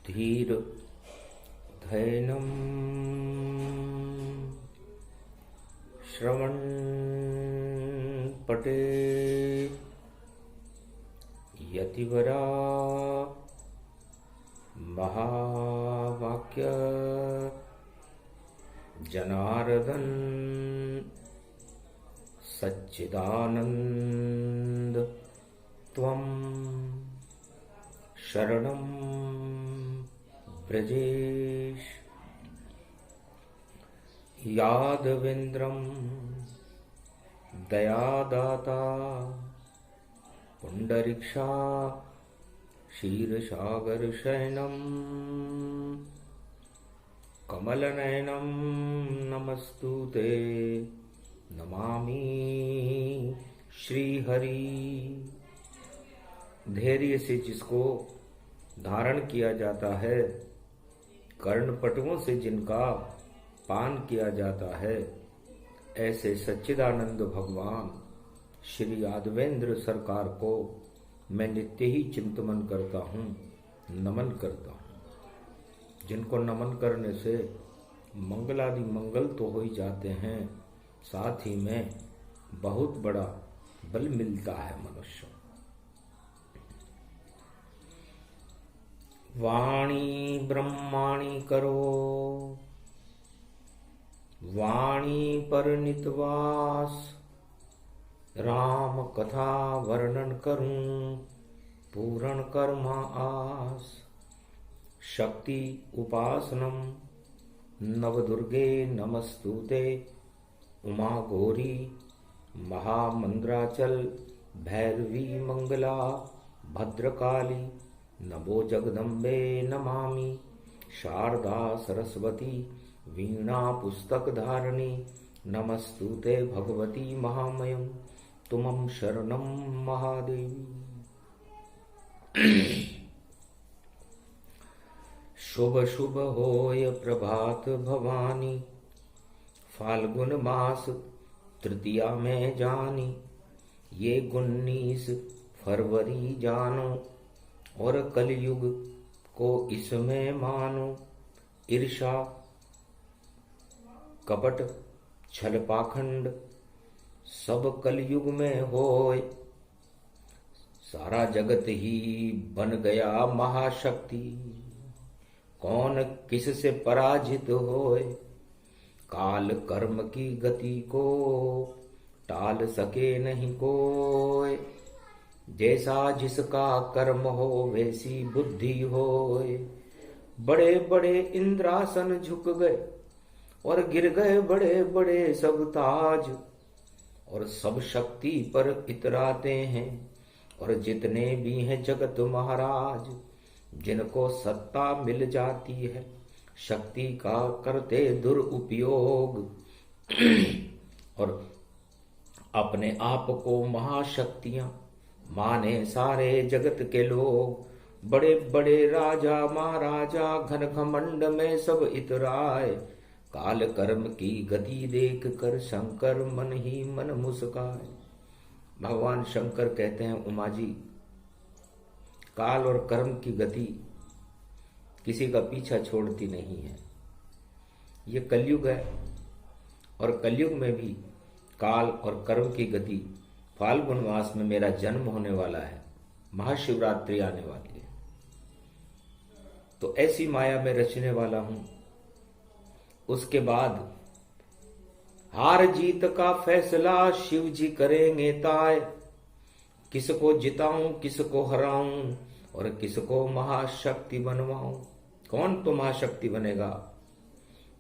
धीर धैनम श्रवण पटे यतिवरा महावाक्य जनार्दन सच्चिदानंद त्वं शरणं ब्रजेश। यादवेन्द्रं दयादाता पुंडरीक्षा क्षीरसागर शयनं कमलनयनं नमस्तुते नमामि श्रीहरि। धैर्य से जिसको धारण किया जाता है, कर्णपटुओं से जिनका पान किया जाता है, ऐसे सच्चिदानंद भगवान श्री यादवेंद्र सरकार को मैं नित्य ही चिंतन करता हूँ, नमन करता हूँ। जिनको नमन करने से मंगलादि मंगल तो हो ही जाते हैं, साथ ही में बहुत बड़ा बल मिलता है मनुष्य। वाणी ब्रह्माणी करो, वाणी पर नितवास, राम कथा वर्णन करूं पूर्ण कर्मा आस। शक्ति उपासनम नवदुर्गे नमस्तुते, उमा गौरी महामंद्राचल भैरवी मंगला भद्रकाली नमो जगदम्बे नमामि। शारदा सरस्वती वीणा पुस्तक धारिणी नमस्तुते भगवती महामयम तुमं शरणं महादेवी। शुभ शुभ होय प्रभात भवानी, फाल्गुन मास तृतीया में जानी। ये 19 फरवरी जानो, और कलयुग को इसमें मानो। ईर्षा कपट छल पाखंड सब कलयुग में होय। सारा जगत ही बन गया महाशक्ति, कौन किस से पराजित होय। काल कर्म की गति को टाल सके नहीं कोय। जैसा जिसका कर्म हो वैसी बुद्धि होय। बड़े बड़े इंद्रासन झुक गए और गिर गए बड़े बड़े सब ताज। और सब शक्ति पर इतराते हैं, और जितने भी हैं जगत महाराज। जिनको सत्ता मिल जाती है, शक्ति का करते दुरुपयोग, और अपने आप को महाशक्तियां माने सारे जगत के लोग। बड़े बड़े राजा महाराजा घन घमंड में सब इतराए। काल कर्म की गति देख कर शंकर मन ही मन मुस्काए। भगवान शंकर कहते हैं, उमा जी, काल और कर्म की गति किसी का पीछा छोड़ती नहीं है। ये कलयुग है, और कलयुग में भी काल और कर्म की गति। फाल्गुन मास में मेरा जन्म होने वाला है, महाशिवरात्रि आने वाली है, तो ऐसी माया में रचने वाला हूं। उसके बाद हार जीत का फैसला शिव जी करेंगे ताय। किसको जिताऊं किसको हराऊं, और किसको महाशक्ति बनवाऊं। कौन तो महाशक्ति बनेगा,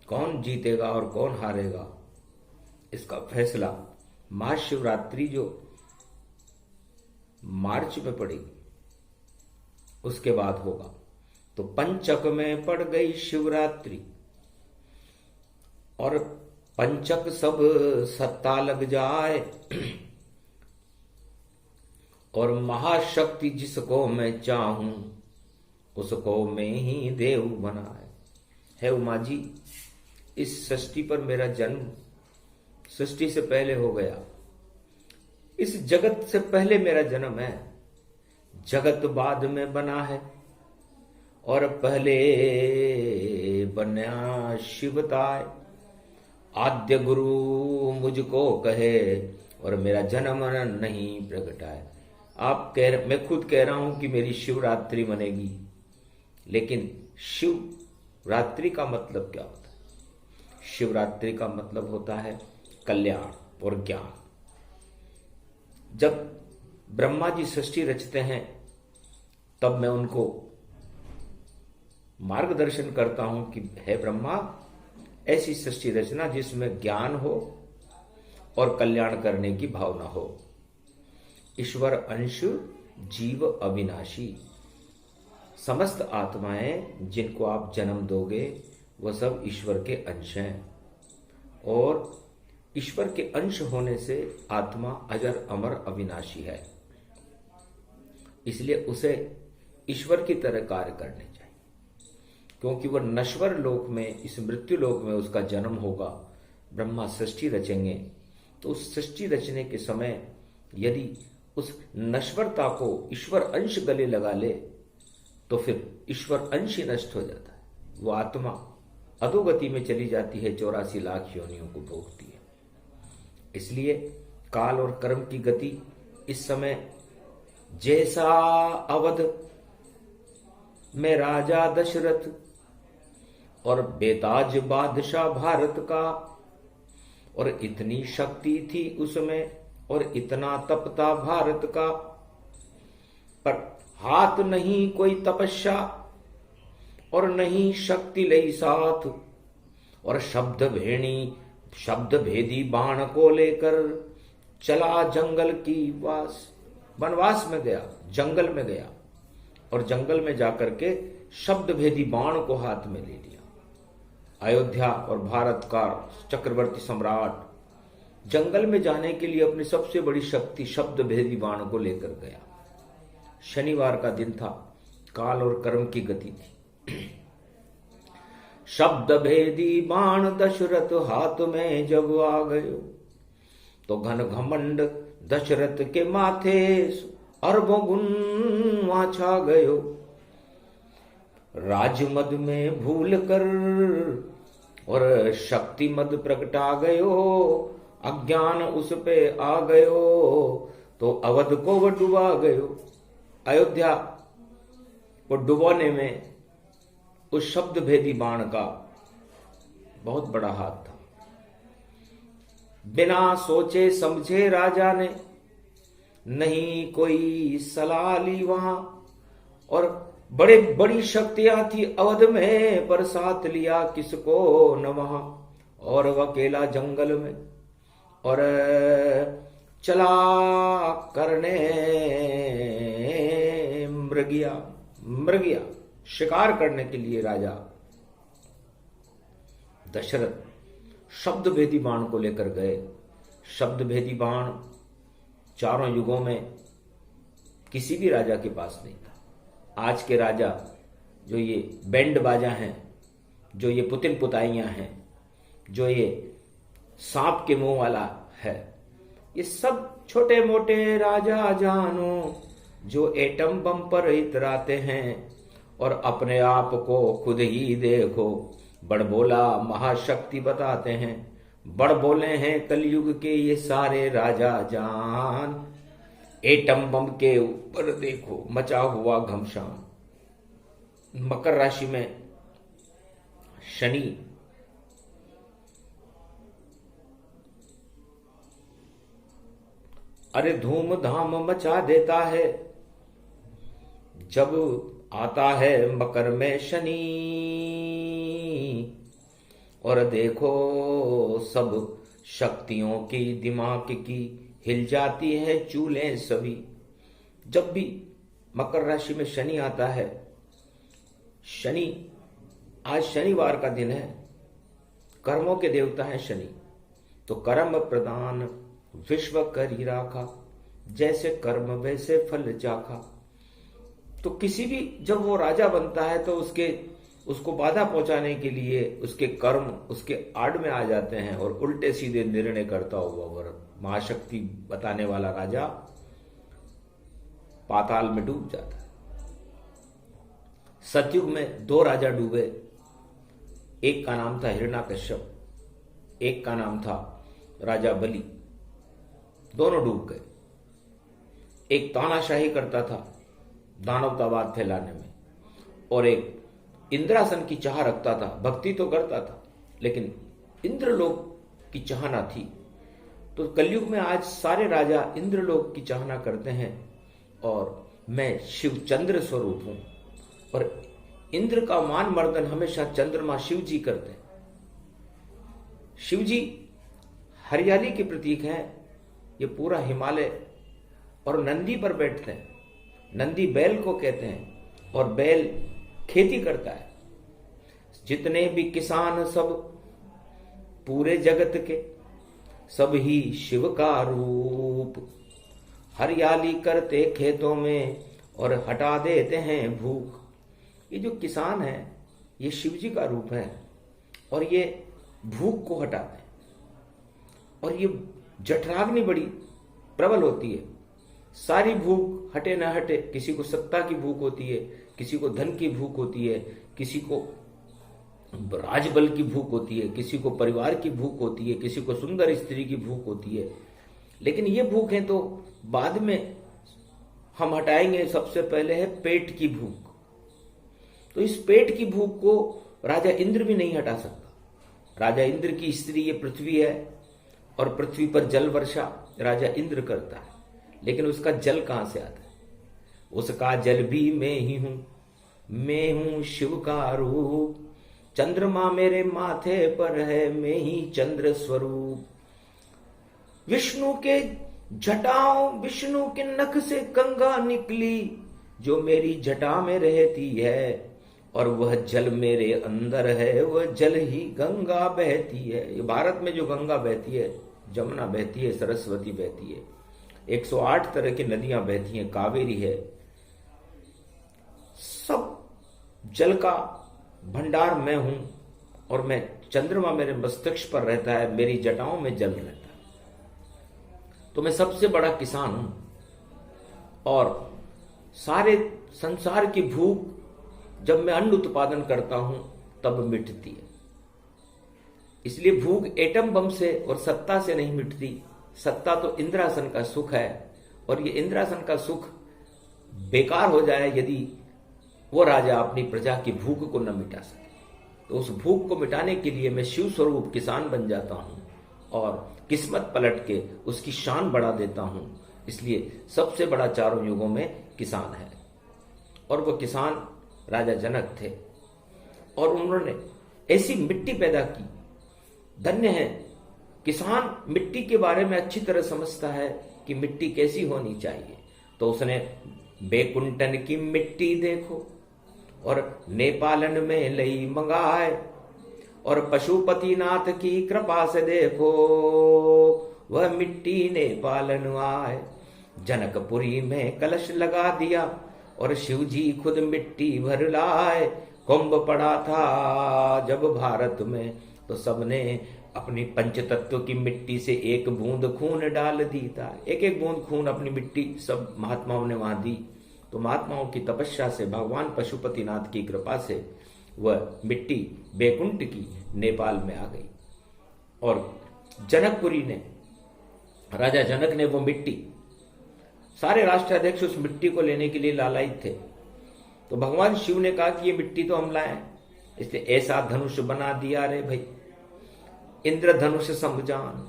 कौन जीतेगा और कौन हारेगा, इसका फैसला महाशिवरात्रि जो मार्च में पड़ेगी उसके बाद होगा। तो पंचक में पड़ गई शिवरात्रि, और पंचक सब सत्ता लग जाए। और महाशक्ति जिसको मैं चाहूं उसको मैं ही देव बनाए। है उमा जी, इस सृष्टि पर मेरा जन्म सृष्टि से पहले हो गया। इस जगत से पहले मेरा जन्म है, जगत बाद में बना है। और पहले बन्या शिवताय। आद्य गुरु मुझको कहे और मेरा जन्म नहीं प्रगटाए। मैं खुद कह रहा हूं कि मेरी शिवरात्रि मनेगी, लेकिन शिवरात्रि का मतलब क्या होता है? शिवरात्रि का मतलब होता है कल्याण और ज्ञान। जब ब्रह्मा जी सृष्टि रचते हैं तब मैं उनको मार्गदर्शन करता हूं कि हे ब्रह्मा, ऐसी सृष्टि रचना जिसमें ज्ञान हो और कल्याण करने की भावना हो। ईश्वर अंश जीव अविनाशी। समस्त आत्माएं जिनको आप जन्म दोगे वह सब ईश्वर के अंश हैं, और ईश्वर के अंश होने से आत्मा अजर अमर अविनाशी है। इसलिए उसे ईश्वर की तरह कार्य करने चाहिए, क्योंकि वह नश्वर लोक में, इस मृत्यु लोक में उसका जन्म होगा। ब्रह्मा सृष्टि रचेंगे तो उस सृष्टि रचने के समय यदि उस नश्वरता को ईश्वर अंश गले लगा ले तो फिर ईश्वर अंश ही नष्ट हो जाता है। वो आत्मा अधोगति में चली जाती है, 84 लाख योनियों को भोगती है। इसलिए काल और कर्म की गति इस समय जैसा अवध में राजा दशरथ और बेताज बादशाह भारत का, और इतनी शक्ति थी उसमें और इतना तपता भारत का, पर हाथ नहीं कोई तपस्या और नहीं शक्ति लई साथ, और शब्द भेदी बाण को लेकर चला जंगल की वास। वनवास में गया, जंगल में गया, और जंगल में जाकर के शब्द भेदी बाण को हाथ में ले लिया। अयोध्या और भारत का चक्रवर्ती सम्राट जंगल में जाने के लिए अपनी सबसे बड़ी शक्ति शब्द भेदी बाण को लेकर गया। शनिवार का दिन था, काल और कर्म की गति थी। शब्द भेदी बाण दशरथ हाथ में जब आ गयो, तो घन घमंड दशरथ के माथे अरबों गुण छा गयो। राजमद में भूल कर और शक्ति मद प्रगटा गयो, अज्ञान उस पे आ गयो तो अवध को वह डुबा गयो। अयोध्या को डुबोने में उस शब्द भेदी बाण का बहुत बड़ा हाथ था। बिना सोचे समझे राजा ने नहीं कोई सलाह ली वहां, और बड़ी शक्तियां थी अवध में, पर साथ लिया किसको न वहां। और वह अकेला जंगल में और चला करने मृगिया शिकार करने के लिए राजा दशरथ शब्द भेदी बाण को लेकर गए। शब्द भेदी बाण चारों युगों में किसी भी राजा के पास नहीं था। आज के राजा जो ये बैंड बाजा हैं, जो ये पुतिन पुताइयां हैं, जो ये सांप के मुंह वाला है, ये सब छोटे मोटे राजा जानो जो एटम बम पर इतराते हैं और अपने आप को खुद ही देखो बड़बोला महाशक्ति बताते हैं। बड़बोले हैं कलयुग के ये सारे राजा जान, एटम बम के ऊपर देखो मचा हुआ घमसान। मकर राशि में शनि अरे धूमधाम मचा देता है जब आता है मकर में शनि। और देखो सब शक्तियों की दिमाग की हिल जाती है चूलें सभी। जब भी मकर राशि में शनि आता है, शनि आज शनिवार का दिन है, कर्मों के देवता है शनि, तो कर्म प्रदान विश्व करी राखा, जैसे कर्म वैसे फल चाखा। तो किसी भी जब वो राजा बनता है तो उसको बाधा पहुंचाने के लिए उसके कर्म उसके आड़ में आ जाते हैं और उल्टे सीधे निर्णय करता हुआ वह महाशक्ति बताने वाला राजा पाताल में डूब जाता है। सतयुग में दो राजा डूबे, एक का नाम था हिरण्याकश्यप, एक का नाम था राजा बलि। दोनों डूब गए। एक तानाशाही करता था दानवतावाद फैलाने में, और एक इंद्रासन की चाह रखता था। भक्ति तो करता था लेकिन इंद्रलोक की चाहना थी। तो कलयुग में आज सारे राजा इंद्रलोक की चाहना करते हैं, और मैं शिव चंद्र स्वरूप हूं, और इंद्र का मान मर्दन हमेशा चंद्रमा शिव जी करते हैं। शिव जी हरियाली के प्रतीक हैं। ये पूरा हिमालय, और नंदी पर बैठते हैं। नंदी बैल को कहते हैं, और बैल खेती करता है। जितने भी किसान सब पूरे जगत के, सब ही शिव का रूप। हरियाली करते खेतों में और हटा देते हैं भूख। ये जो किसान है ये शिव जी का रूप है, और ये भूख को हटाते हैं। और ये जठराग्नि बड़ी प्रबल होती है। सारी भूख हटे ना हटे, किसी को सत्ता की भूख होती है, किसी को धन की भूख होती है, किसी को राजबल की भूख होती है, किसी को परिवार की भूख होती है, किसी को सुंदर स्त्री की भूख होती है। लेकिन ये भूखें तो बाद में हम हटाएंगे। सबसे पहले है पेट की भूख। तो इस पेट की भूख को राजा इंद्र भी नहीं हटा सकता। राजा इंद्र की स्त्री ये पृथ्वी है, और पृथ्वी पर जल वर्षा राजा इंद्र करता है। लेकिन उसका जल कहां से आता है? उसका जल भी मैं ही हूं, मैं हूं शिव का रूप। चंद्रमा मेरे माथे पर है, मैं ही चंद्र स्वरूप। विष्णु के जटाओं, विष्णु के नख से गंगा निकली, जो मेरी जटा में रहती है, और वह जल मेरे अंदर है, वह जल ही गंगा बहती है। ये भारत में जो गंगा बहती है, जमुना बहती है, सरस्वती बहती है, 108 तरह की नदियां बहती हैं, कावेरी है, सब जल का भंडार मैं हूं। और मैं चंद्रमा मेरे मस्तिष्क पर रहता है, मेरी जटाओं में जल रहता है। तो मैं सबसे बड़ा किसान हूं, और सारे संसार की भूख जब मैं अन्न उत्पादन करता हूं तब मिटती है। इसलिए भूख एटम बम से और सत्ता से नहीं मिटती। सत्ता तो इंद्रासन का सुख है, और ये इंद्रासन का सुख बेकार हो जाए यदि वो राजा अपनी प्रजा की भूख को न मिटा सके। तो उस भूख को मिटाने के लिए मैं शिव स्वरूप किसान बन जाता हूं, और किस्मत पलट के उसकी शान बढ़ा देता हूं। इसलिए सबसे बड़ा चारों युगों में किसान है। और वो किसान राजा जनक थे, और उन्होंने ऐसी मिट्टी पैदा की। धन्य है किसान, मिट्टी के बारे में अच्छी तरह समझता है कि मिट्टी कैसी होनी चाहिए। तो उसने बेकुंठन की मिट्टी देखो, और नेपालन में लई मंगाए, और पशुपतिनाथ की कृपा से देखो, वह मिट्टी नेपालन आए। जनकपुरी में कलश लगा दिया, और शिव जी खुद मिट्टी भर लाए। कुंभ पड़ा था जब भारत में, तो सबने अपनी पंचतत्व की मिट्टी से एक बूंद खून डाल दी था। एक एक बूंद खून अपनी मिट्टी सब महात्माओं ने वहां दी। तो महात्माओं की तपस्या से, भगवान पशुपतिनाथ की कृपा से वह मिट्टी बैकुंठ की नेपाल में आ गई। और जनकपुरी ने, राजा जनक ने वो मिट्टी, सारे राष्ट्राध्यक्ष उस मिट्टी को लेने के लिए लालायित थे। तो भगवान शिव ने कहा कि ये मिट्टी तो हम लाए, इसलिए ऐसा धनुष बना दिया रे भाई, इंद्रधनुष समजान।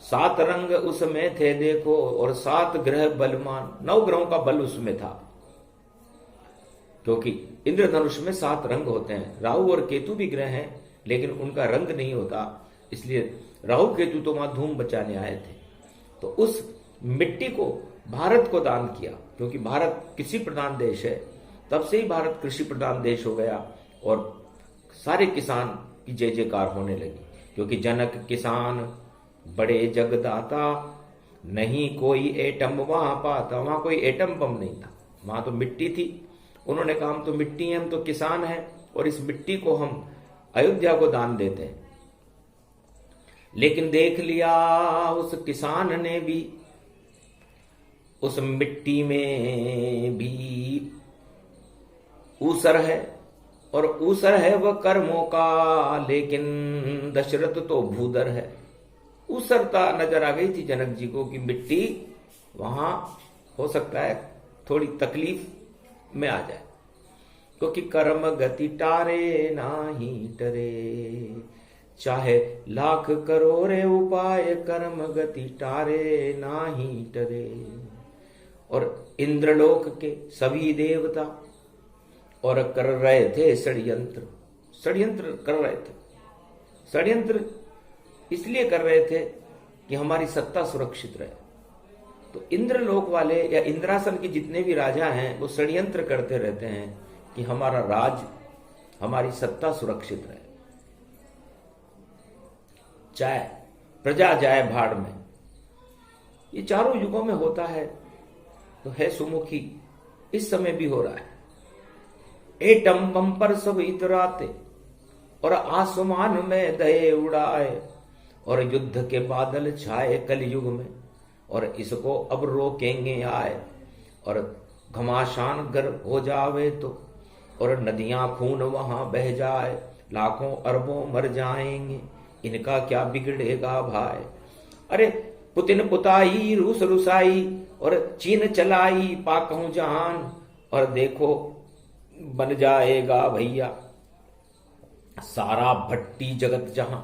7 रंग उसमें थे देखो, और 7 ग्रह बलवान। 9 ग्रहों का बल उसमें था, क्योंकि इंद्रधनुष में 7 रंग होते हैं। राहु और केतु भी ग्रह हैं, लेकिन उनका रंग नहीं होता, इसलिए राहु केतु तो वहां धूम बचाने आए थे। तो उस मिट्टी को भारत को दान किया, क्योंकि भारत कृषि प्रधान देश है। तब से ही भारत कृषि प्रधान देश हो गया, और सारे किसान की जय जयकार होने लगी। क्योंकि जनक किसान बड़े जगदाता, नहीं कोई एटम वहां पाता। वहां कोई एटम बम नहीं था, वहां तो मिट्टी थी। उन्होंने कहा हम तो मिट्टी हैं, हम तो किसान हैं, और इस मिट्टी को हम अयोध्या को दान देते हैं। लेकिन देख लिया उस किसान ने भी, उस मिट्टी में भी ऊसर है, और ऊसर है वह कर्मों का, लेकिन दशरथ तो भूदर है। ऊसरता नजर आ गई थी जनक जी को कि मिट्टी वहां हो सकता है थोड़ी तकलीफ में आ जाए, क्योंकि कर्म गति टारे नाही टरे, चाहे लाख करो रे उपाय, कर्म गति टारे नाही टरे। और इंद्रलोक के सभी देवता और कर रहे थे षड्यंत्र, षड्यंत्र कर रहे थे। षड्यंत्र इसलिए कर रहे थे कि हमारी सत्ता सुरक्षित रहे। तो इंद्रलोक वाले या इंद्रासन के जितने भी राजा हैं वो षड्यंत्र करते रहते हैं कि हमारा राज, हमारी सत्ता सुरक्षित रहे, चाहे प्रजा जाए भाड़ में। ये चारों युगों में होता है, तो है सुमुखी, इस समय भी हो रहा है। एटम बम पर सब इतराते और आसमान में दये उड़ाए, और युद्ध के बादल छाए कलयुग में, और इसको अब रोकेंगे आए। और घमासान गर हो जावे तो, और नदियां खून वहां बह जाए, लाखों अरबों मर जाएंगे, इनका क्या बिगड़ेगा भाई। अरे पुतिन पुताई, रूस रुसाई, और चीन चलाई पाकहूं जहान, और देखो बन जाएगा भैया सारा भट्टी जगत जहां।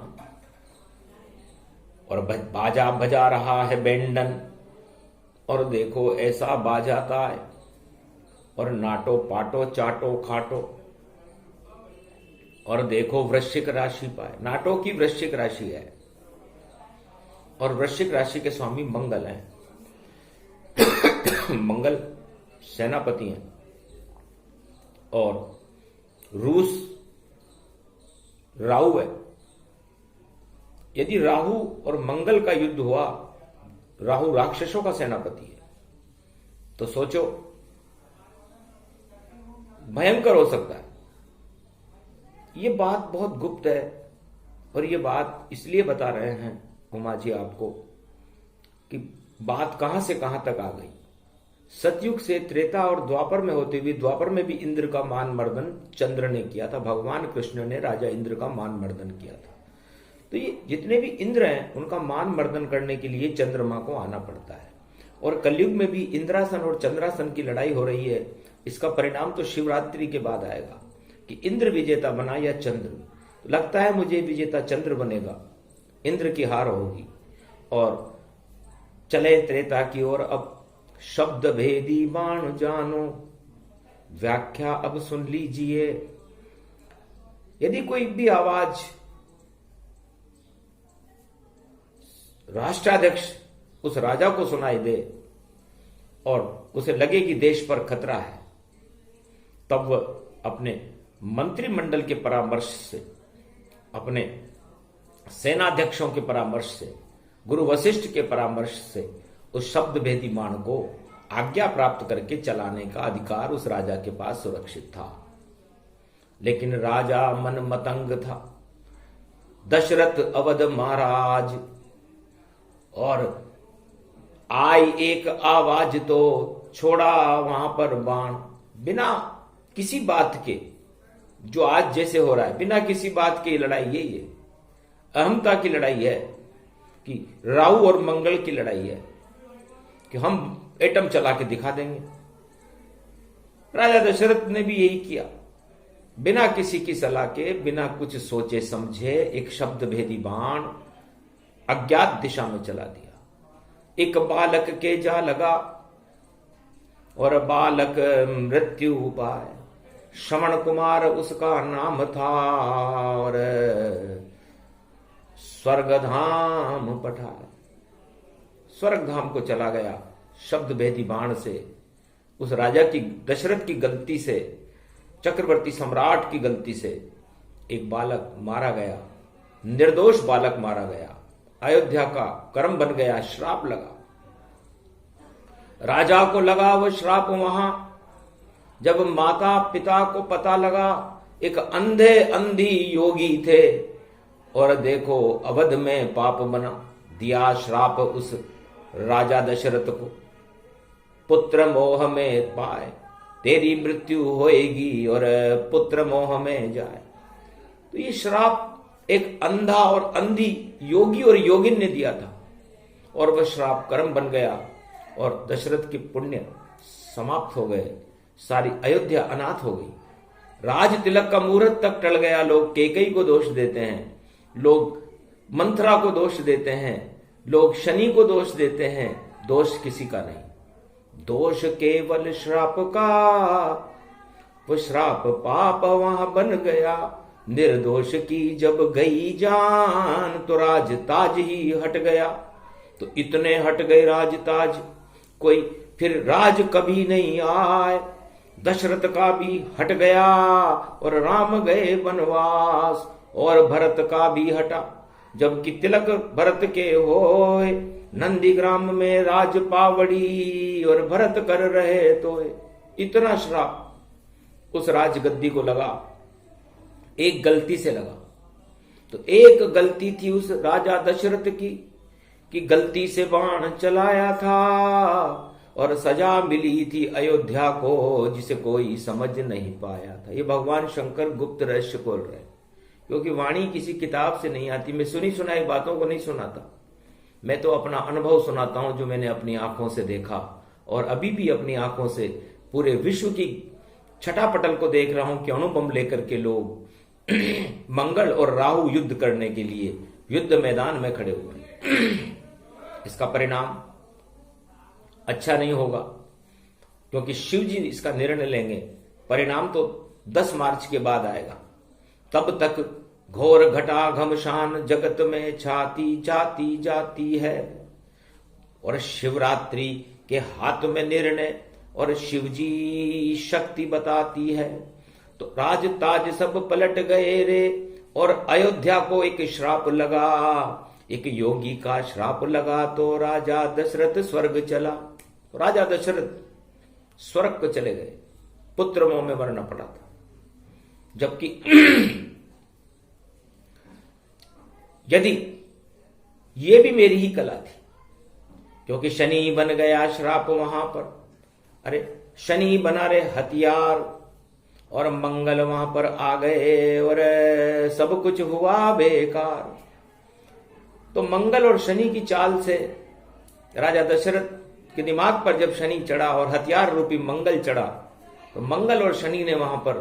और बाजा बजा रहा है बेंडन, और देखो ऐसा बाजाता है, और नाटो पाटो चाटो खाटो, और देखो वृश्चिक राशि पाए। नाटो की वृश्चिक राशि है, और वृश्चिक राशि के स्वामी मंगल हैं। मंगल सेनापति हैं, और रूस राहु है। यदि राहु और मंगल का युद्ध हुआ, राहु राक्षसों का सेनापति है, तो सोचो भयंकर हो सकता है। ये बात बहुत गुप्त है, और ये बात इसलिए बता रहे हैं उमा जी आपको कि बात कहां से कहां तक आ गई। सतयुग से त्रेता और द्वापर में होते हुए, द्वापर में भी इंद्र का मान मर्दन चंद्र ने किया था, भगवान कृष्ण ने राजा इंद्र का मान मर्दन किया था। तो ये जितने भी इंद्र हैं उनका मान मर्दन करने के लिए चंद्रमा को आना पड़ता है। और कलयुग में भी इंद्रासन और चंद्रासन की लड़ाई हो रही है। इसका परिणाम तो शिवरात्रि के बाद आएगा कि इंद्र विजेता बना या चंद्र। तो लगता है मुझे विजेता चंद्र बनेगा, इंद्र की हार होगी। और चले त्रेता की ओर, अब शब्द भेदी बाण जानो, व्याख्या अब सुन लीजिए। यदि कोई भी आवाज राष्ट्राध्यक्ष उस राजा को सुनाई दे और उसे लगे कि देश पर खतरा है, तब वह अपने मंत्रिमंडल के परामर्श से, अपने सेनाध्यक्षों के परामर्श से, गुरु वशिष्ठ के परामर्श से उस शब्द भेदी बाण को आज्ञा प्राप्त करके चलाने का अधिकार उस राजा के पास सुरक्षित था। लेकिन राजा मन मतंग था, दशरथ अवध महाराज, और आई एक आवाज तो छोड़ा वहां पर बाण। बिना किसी बात के, जो आज जैसे हो रहा है, बिना किसी बात की लड़ाई यही है, अहमता की लड़ाई है, कि राहु और मंगल की लड़ाई है कि हम एटम चला के दिखा देंगे। राजा दशरथ ने भी यही किया, बिना किसी की सलाह के, बिना कुछ सोचे समझे एक शब्द भेदी बाण अज्ञात दिशा में चला दिया। एक बालक के जा लगा और बालक मृत्यु पाए। श्रवण कुमार उसका नाम था, और स्वर्गधाम पठाए, स्वर्गधाम को चला गया शब्द भेदी बाण से। उस राजा की, दशरथ की गलती से, चक्रवर्ती सम्राट की गलती से एक बालक मारा गया, निर्दोष बालक मारा गया। अयोध्या का कर्म बन गया, श्राप लगा। राजा को लगा वो श्राप वहां, जब माता पिता को पता लगा। एक अंधे अंधी योगी थे, और देखो अवध में पाप बना, दिया श्राप उस राजा दशरथ को। पुत्र मोह में पाए, तेरी मृत्यु होएगी और पुत्र मोह में जाए। तो ये श्राप एक अंधा और अंधी योगी और योगिन ने दिया था, और वह श्राप कर्म बन गया और दशरथ के पुण्य समाप्त हो गए। सारी अयोध्या अनाथ हो गई। राज तिलक का मुहूर्त तक टल गया। लोग कैकेयी को दोष देते हैं, लोग मंथरा को दोष देते हैं, लोग शनि को दोष देते हैं। दोष किसी का नहीं, दोष केवल श्राप का। वो श्राप पाप वहां बन गया। निर्दोष की जब गई जान तो राज ताज ही हट गया। तो इतने हट गए राज ताज, कोई फिर राज कभी नहीं आए। दशरथ का भी हट गया और राम गए वनवास, और भरत का भी हटा। जबकि तिलक भरत के होए, नंदीग्राम में राज पावड़ी, और भरत कर रहे तो इतना श्राप उस राजगद्दी को लगा, एक गलती से लगा। तो एक गलती थी उस राजा दशरथ की, कि गलती से बाण चलाया था और सजा मिली थी अयोध्या को, जिसे कोई समझ नहीं पाया था। ये भगवान शंकर गुप्त रहस्य खोल रहे हैं, क्योंकि वाणी किसी किताब से नहीं आती। मैं सुनी सुनाई बातों को नहीं सुनाता, मैं तो अपना अनुभव सुनाता हूं, जो मैंने अपनी आंखों से देखा, और अभी भी अपनी आंखों से पूरे विश्व की छटापटल को देख रहा हूं कि अणुबम लेकर के लोग मंगल और राहु युद्ध करने के लिए युद्ध मैदान में खड़े हुए। इसका परिणाम अच्छा नहीं होगा, क्योंकि शिव जी इसका निर्णय लेंगे। परिणाम तो 10 मार्च के बाद आएगा। तब तक घोर घटा घमशान जगत में छाती जाती जाती है, और शिवरात्रि के हाथ में निर्णय और शिव जी शक्ति बताती है। तो राज ताज सब पलट गए रे, और अयोध्या को एक श्राप लगा, एक योगी का श्राप लगा। तो राजा दशरथ स्वर्ग चला। राजा दशरथ स्वर्ग को चले गए, पुत्र मोह में मरना पड़ा था। जबकि यदि ये भी मेरी ही कला थी, क्योंकि शनि बन गया श्राप वहां पर। अरे शनि बना रहे हथियार, और मंगल वहां पर आ गए, और सब कुछ हुआ बेकार। तो मंगल और शनि की चाल से राजा दशरथ के दिमाग पर जब शनि चढ़ा और हथियार रूपी मंगल चढ़ा, तो मंगल और शनि ने वहां पर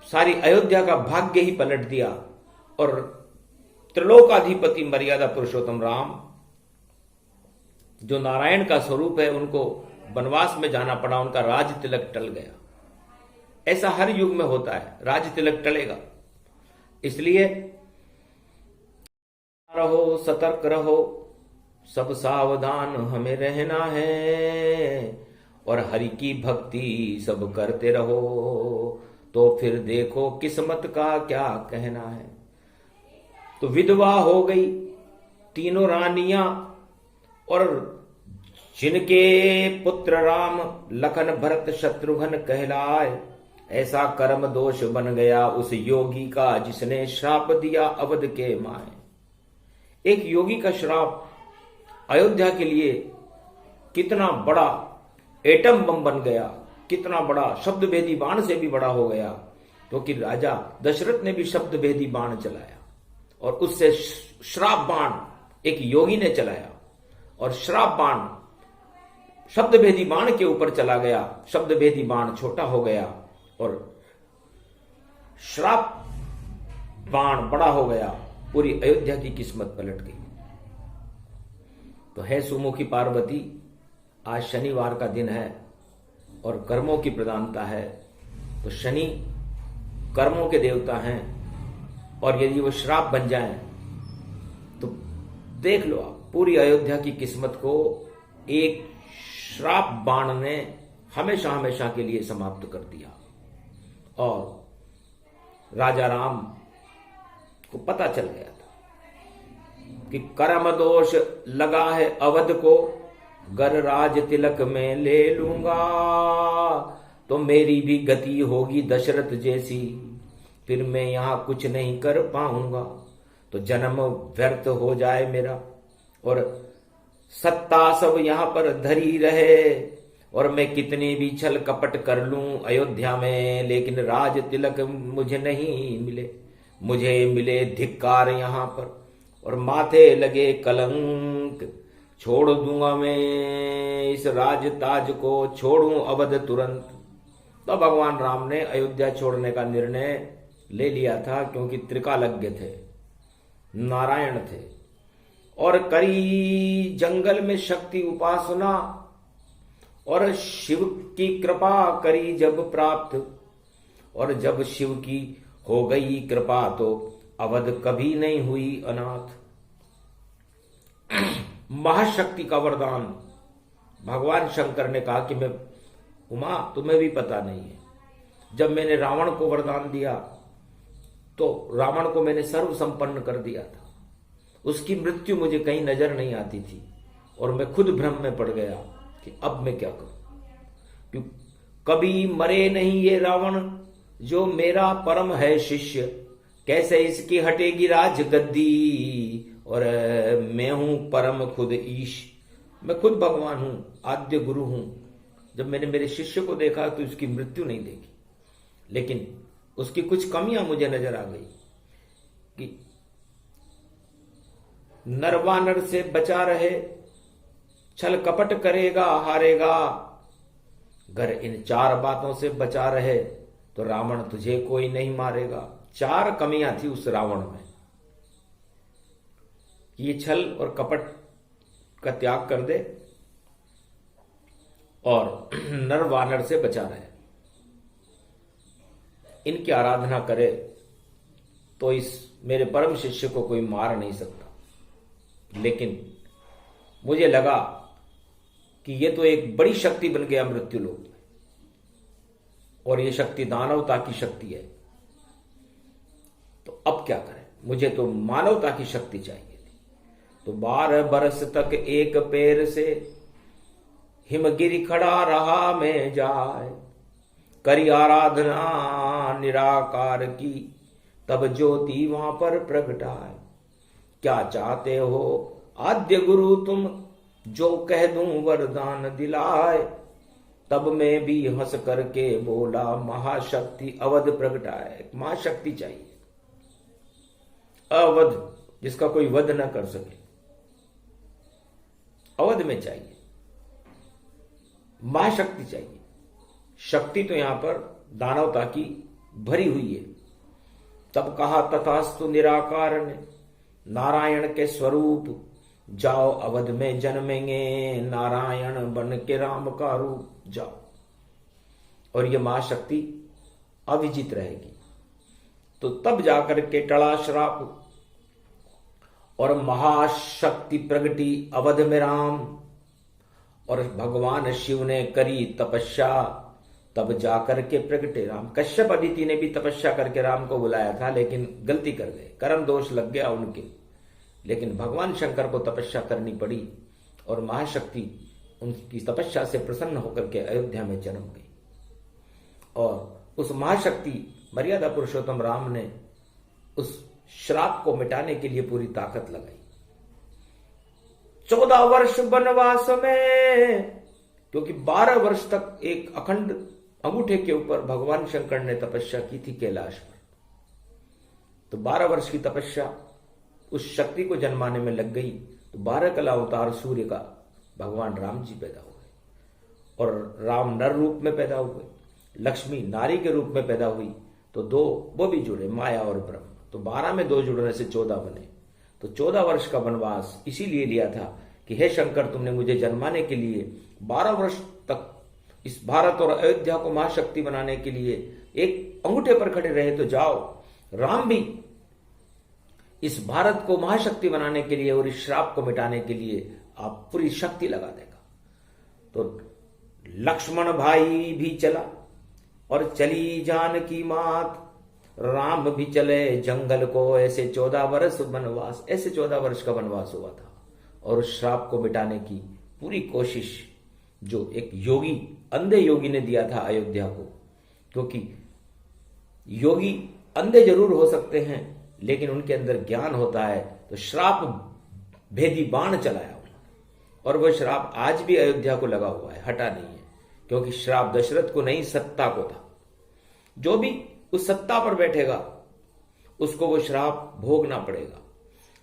सारी अयोध्या का भाग्य ही पलट दिया। और त्रिलोकाधिपति मर्यादा पुरुषोत्तम राम, जो नारायण का स्वरूप है, उनको वनवास में जाना पड़ा, उनका राज तिलक टल गया। ऐसा हर युग में होता है, राज तिलक टलेगा। इसलिए रहो, सतर्क रहो, सब सावधान हमें रहना है, और हरि की भक्ति सब करते रहो, तो फिर देखो किस्मत का क्या कहना है। तो विधवा हो गई तीनों रानियां, और जिनके पुत्र राम लखन भरत शत्रुघ्न कहलाए, ऐसा कर्म दोष बन गया उस योगी का, जिसने श्राप दिया अवध के माए। एक योगी का श्राप अयोध्या के लिए कितना बड़ा एटम बम बन गया, कितना बड़ा शब्द भेदी बाण से भी बड़ा हो गया, क्योंकि राजा दशरथ ने भी शब्द भेदी बाण चलाया, और उससे श्राप बाण एक योगी ने चलाया, और श्राप बाण शब्द भेदी बाण के ऊपर चला गया। शब्द भेदी बाण छोटा हो गया और श्राप बाण बड़ा हो गया। पूरी अयोध्या की किस्मत पलट गई। तो है सुमुखी पार्वती, आज शनिवार का दिन है और कर्मों की प्रधानता है। तो शनि कर्मों के देवता हैं, और यदि वो श्राप बन जाएं तो देख लो आप, पूरी अयोध्या की किस्मत को एक श्राप बाण ने हमेशा हमेशा के लिए समाप्त कर दिया। और राजा राम को पता चल गया था कि कर्म दोष लगा है अवध को, गर राज तिलक में ले लूंगा तो मेरी भी गति होगी दशरथ जैसी, फिर मैं यहां कुछ नहीं कर पाऊंगा, तो जन्म व्यर्थ हो जाए मेरा, और सत्ता सब यहां पर धरी रहे, और मैं कितनी भी छल कपट कर लूं अयोध्या में, लेकिन राज तिलक मुझे नहीं मिले। मुझे मिले धिक्कार यहाँ पर और माथे लगे कलंक। छोड़ दूंगा मैं इस राज ताज को, छोड़ूं अवध तुरंत। तो भगवान राम ने अयोध्या छोड़ने का निर्णय ले लिया था, क्योंकि त्रिकालज्ञ थे, नारायण थे, और करी जंगल में शक्ति उपासना, और शिव की कृपा करी जब प्राप्त, और जब शिव की हो गई कृपा तो अवध कभी नहीं हुई अनाथ। महाशक्ति का वरदान। भगवान शंकर ने कहा कि मैं उमा, तुम्हें भी पता नहीं है, जब मैंने रावण को वरदान दिया तो रावण को मैंने सर्व संपन्न कर दिया था। उसकी मृत्यु मुझे कहीं नजर नहीं आती थी और मैं खुद भ्रम में पड़ गया कि अब मैं क्या करूं। क्यों कभी मरे नहीं ये रावण, जो मेरा परम है शिष्य, कैसे इसकी हटेगी राज गद्दी। और मैं हूं परम खुद ईश, मैं खुद भगवान हूं, आद्य गुरु हूं। जब मैंने मेरे शिष्य को देखा तो उसकी मृत्यु नहीं देखी, लेकिन उसकी कुछ कमियां मुझे नजर आ गई कि नरवानर से बचा रहे, छल कपट करेगा हारेगा। अगर इन 4 बातों से बचा रहे तो रावण तुझे कोई नहीं मारेगा। 4 कमियां थी उस रावण में। ये छल और कपट का त्याग कर दे और नरवानर से बचा रहे, इनकी आराधना करे तो इस मेरे परम शिष्य को कोई मार नहीं सकता। लेकिन मुझे लगा कि ये तो एक बड़ी शक्ति बन गया मृत्यु लोक में, और ये शक्ति दानवता की शक्ति है। तो अब क्या करें, मुझे तो मानवता की शक्ति चाहिए थी। तो 12 बरस तक एक पैर से हिमगिरी खड़ा रहा मैं जाए, करी आराधना निराकार की, तब ज्योति वहां पर प्रगटाए। क्या चाहते हो आद्य गुरु तुम, जो कह दूं वरदान दिलाए। तब मैं भी हंस करके बोला, महाशक्ति अवध प्रगटाए। महाशक्ति चाहिए, अवध, जिसका कोई वध न कर सके, अवध में चाहिए, महाशक्ति चाहिए। शक्ति तो यहां पर दानवता की भरी हुई है। तब कहा तथास्तु निराकार ने, नारायण के स्वरूप, जाओ अवध में जन्मेंगे, नारायण बन के राम का रूप जाओ। और ये महाशक्ति अविजित रहेगी। तो तब जाकर के टला श्राप और महाशक्ति प्रगटी अवध में राम। और भगवान शिव ने करी तपस्या, तब जाकर के प्रगटे राम। कश्यप अदिति ने भी तपस्या करके राम को बुलाया था, लेकिन गलती कर गए, कर्म दोष लग गया उनके। लेकिन भगवान शंकर को तपस्या करनी पड़ी और महाशक्ति उनकी तपस्या से प्रसन्न होकर के अयोध्या में जन्म गई। और उस महाशक्ति मर्यादा पुरुषोत्तम राम ने उस श्राप को मिटाने के लिए पूरी ताकत लगाई। 14 वर्ष वनवास में, क्योंकि 12 वर्ष तक एक अखंड अंगूठे के ऊपर भगवान शंकर ने तपस्या की थी कैलाश पर। तो 12 वर्ष की तपस्या उस शक्ति को जन्माने में लग गई। तो 12 कला अवतार सूर्य का भगवान राम जी पैदा हुए, और राम नर रूप में पैदा हुए, लक्ष्मी नारी के रूप में पैदा हुई। तो 2 वो भी जुड़े, माया और ब्रह्म। तो 12 में 2 जुड़ने से 14 बने। तो 14 वर्ष का वनवास इसीलिए लिया था कि हे शंकर, तुमने मुझे जन्माने के लिए 12 वर्ष तक इस भारत और अयोध्या को महाशक्ति बनाने के लिए एक अंगूठे पर खड़े रहे। तो जाओ, राम भी इस भारत को महाशक्ति बनाने के लिए और इस श्राप को मिटाने के लिए आप पूरी शक्ति लगा देगा। तो लक्ष्मण भाई भी चला और चली जानकी मात, राम भी चले जंगल को। ऐसे 14 वर्ष वनवास, ऐसे 14 वर्ष का वनवास हुआ था। और उस श्राप को मिटाने की पूरी कोशिश जो एक योगी, अंधे योगी ने दिया था अयोध्या को, क्योंकि योगी अंधे जरूर हो सकते हैं लेकिन उनके अंदर ज्ञान होता है। तो श्राप भेदी बाण चलाया उन्होंने, और वह श्राप आज भी अयोध्या को लगा हुआ है, हटा नहीं है। क्योंकि श्राप दशरथ को नहीं, सत्ता को था। जो भी उस सत्ता पर बैठेगा उसको वो श्राप भोगना पड़ेगा।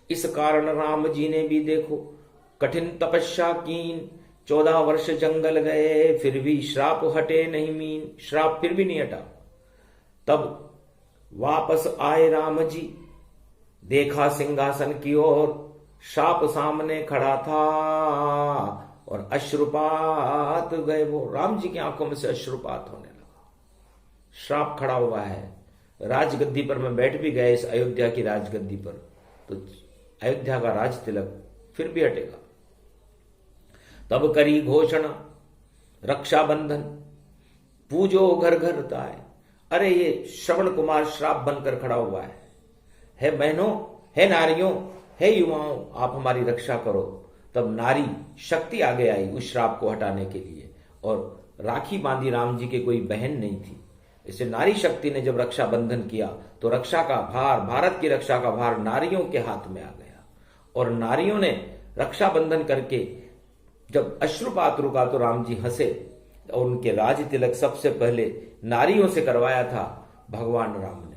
इस कारण राम जी ने भी देखो कठिन तपस्या कीन, 14 वर्ष जंगल गए, फिर भी श्राप हटे नहीं मीन। श्राप फिर भी नहीं हटा। तब वापस आए राम जी, देखा सिंहासन की ओर, श्राप सामने खड़ा था और अश्रुपात गए वो। राम जी की आंखों में से अश्रुपात होने लगा। श्राप खड़ा हुआ है। राजगद्दी पर मैं बैठ भी गया, इस अयोध्या की राजगद्दी पर, तो अयोध्या का राज तिलक फिर भी हटेगा। तब करी घोषणा रक्षाबंधन, पूजो घर घर ताए। अरे ये श्रवण कुमार श्राप बनकर खड़ा हुआ है बहनों, है नारियों, है युवाओं, आप हमारी रक्षा करो। तब नारी शक्ति आगे आई उस श्राप को हटाने के लिए, और राखी बांधी राम जी के कोई बहन नहीं थी। इससे नारी शक्ति ने जब रक्षाबंधन किया तो रक्षा का भार, भारत की रक्षा का भार नारियों के हाथ में आ गया। और नारियों ने रक्षाबंधन करके जब अश्रुपात रुका तो राम जी हंसे, और उनके राज तिलक सबसे पहले नारियों से करवाया था भगवान राम ने।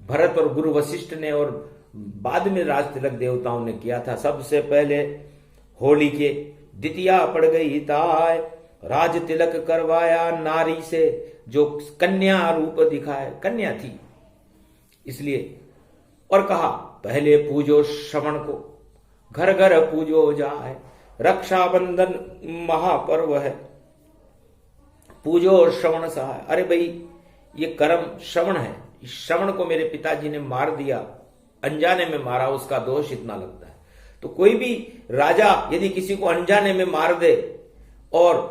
भरत और गुरु वशिष्ठ ने, और बाद में राज तिलक देवताओं ने किया था। सबसे पहले होली के द्वितीया पड़ गई ताय, राज तिलक करवाया नारी से जो कन्या रूप दिखाए। कन्या थी इसलिए, और कहा पहले पूजो श्रवण को, घर घर पूजो जाए। रक्षाबंधन महापर्व है, पूजो श्रवण सहाय। अरे भाई ये कर्म श्रवण है, इस श्रवण को मेरे पिताजी ने मार दिया, अनजाने में मारा, उसका दोष इतना लगता है। तो कोई भी राजा यदि किसी को अनजाने में मार दे और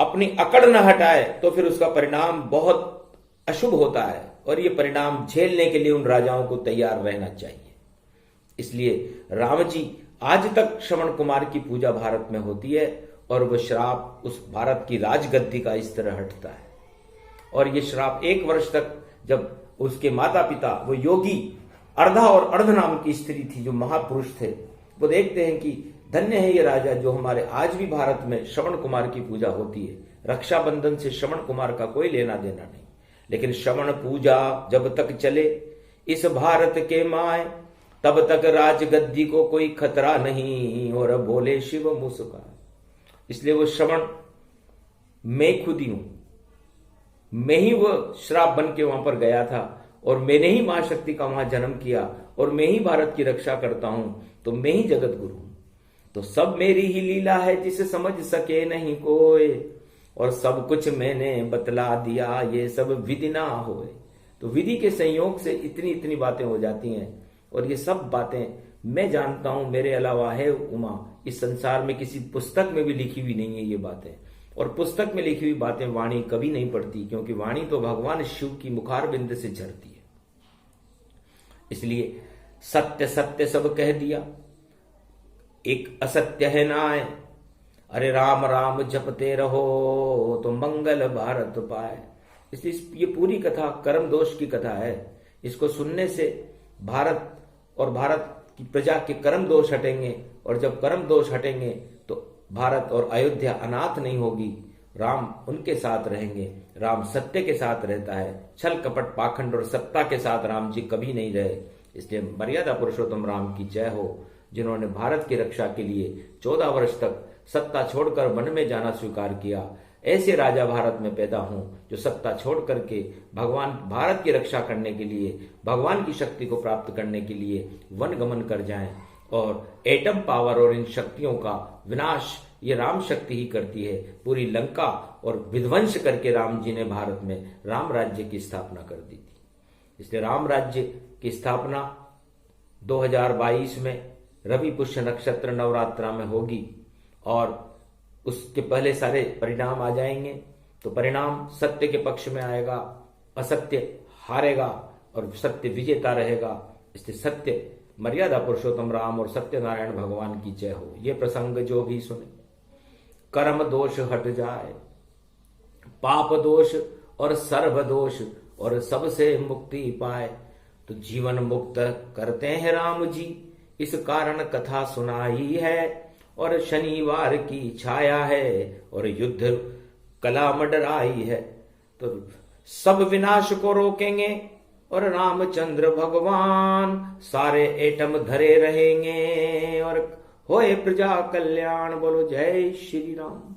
अपनी अकड़ न हटाए तो फिर उसका परिणाम बहुत अशुभ होता है, और ये परिणाम झेलने के लिए उन राजाओं को तैयार रहना चाहिए। इसलिए राम जी आज तक श्रवण कुमार की पूजा भारत में होती है, और वह श्राप उस भारत की राजगद्दी का इस तरह हटता है। और ये श्राप 1 वर्ष तक, जब उसके माता पिता वो योगी अर्धा और अर्ध नाम की स्त्री थी जो महापुरुष थे, वो देखते हैं कि धन्य है ये राजा जो हमारे आज भी भारत में श्रवण कुमार की पूजा होती है। रक्षाबंधन से श्रवण कुमार का कोई लेना देना नहीं, लेकिन श्रवण पूजा जब तक चले इस भारत के माए, तब तक राजगद्दी को कोई खतरा नहीं। और बोले शिव मुस्कान। इसलिए वो श्रवण मैं खुद ही हूं, मैं ही वो श्राप बन के वहां पर गया था, और मैंने ही मां शक्ति का वहां जन्म किया, और मैं ही भारत की रक्षा करता हूं, तो मैं ही जगत गुरु हूं। तो सब मेरी ही लीला है जिसे समझ सके नहीं कोई, और सब कुछ मैंने बतला दिया ये सब विधि ना होए। तो विधि के संयोग से इतनी इतनी बातें हो जाती हैं, और ये सब बातें मैं जानता हूं, मेरे अलावा है उमा। इस संसार में किसी पुस्तक में भी लिखी हुई नहीं है ये बातें, और पुस्तक में लिखी हुई बातें वाणी कभी नहीं पढ़ती, क्योंकि वाणी तो भगवान शिव की मुखारबिंद से झरती है। इसलिए सत्य सत्य सब कह दिया, एक असत्य है नाय। अरे राम राम जपते रहो तो मंगल भारत पाए। इसलिए ये पूरी कथा कर्म दोष की कथा है। इसको सुनने से भारत और भारत की प्रजा के कर्म दोष हटेंगे, और जब कर्म दोष हटेंगे तो भारत और अयोध्या अनाथ नहीं होगी, राम उनके साथ रहेंगे। राम सत्य के साथ रहता है, छल कपट पाखंड और सत्ता के साथ राम जी कभी नहीं रहे। इसलिए मर्यादा पुरुषोत्तम राम की जय हो, जिन्होंने भारत की रक्षा के लिए 14 वर्ष तक सत्ता छोड़कर वन में जाना स्वीकार किया। ऐसे राजा भारत में पैदा हों जो सत्ता छोड़ करके भगवान भारत की रक्षा करने के लिए, भगवान की शक्ति को प्राप्त करने के लिए वन गमन कर जाएं, और एटम पावर और इन शक्तियों का विनाश ये राम शक्ति ही करती है। पूरी लंका और विध्वंस करके राम जी ने भारत में राम राज्य की स्थापना कर दी थी। इसलिए राम राज्य की स्थापना 2022 में रवि पुष्य नक्षत्र नवरात्रा में होगी, और उसके पहले सारे परिणाम आ जाएंगे। तो परिणाम सत्य के पक्ष में आएगा, असत्य हारेगा और सत्य विजेता रहेगा। इसलिए सत्य मर्यादा पुरुषोत्तम राम और सत्यनारायण भगवान की जय हो। ये प्रसंग जो भी सुने कर्म दोष हट जाए, पाप दोष और सर्व दोष, और सबसे मुक्ति पाए। तो जीवन मुक्त करते हैं राम जी, इस कारण कथा सुनाई है। और शनिवार की छाया है, और युद्ध कला मडर आई है। तो सब विनाश को रोकेंगे और रामचंद्र भगवान सारे एटम धरे रहेंगे और होए प्रजा कल्याण। बोलो जय श्री राम।